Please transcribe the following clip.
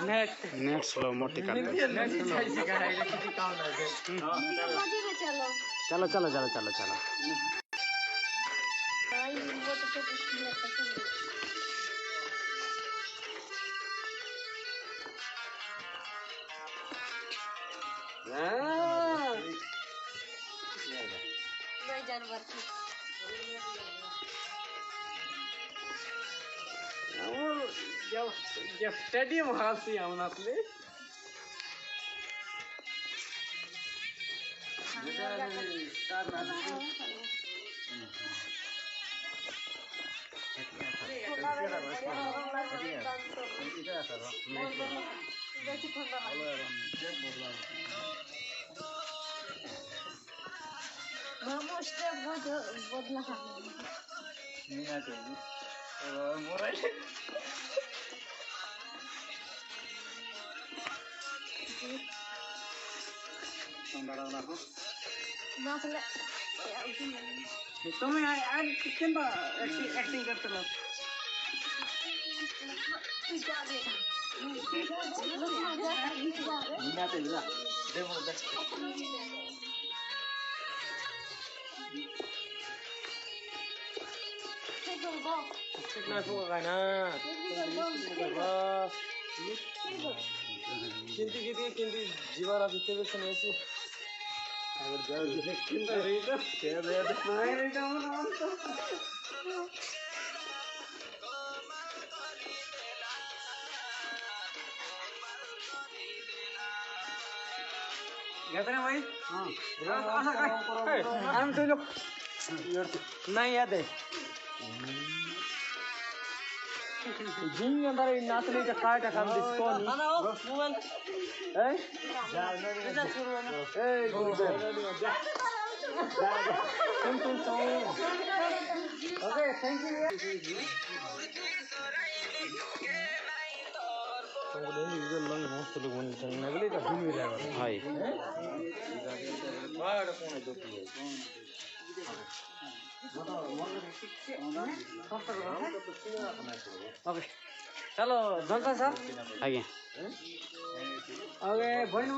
net slow मोटी कर चलो चलो चलो चलो चलो स्टेडियम हासी हम आपले तुम्हें एक्टिंग करते हो किंती जीवार भाई नहीं याद है जिंग अंदर नाचने का काटा काम दिसको okay thank you hi okay चलो जनता सर आगे ओके बहन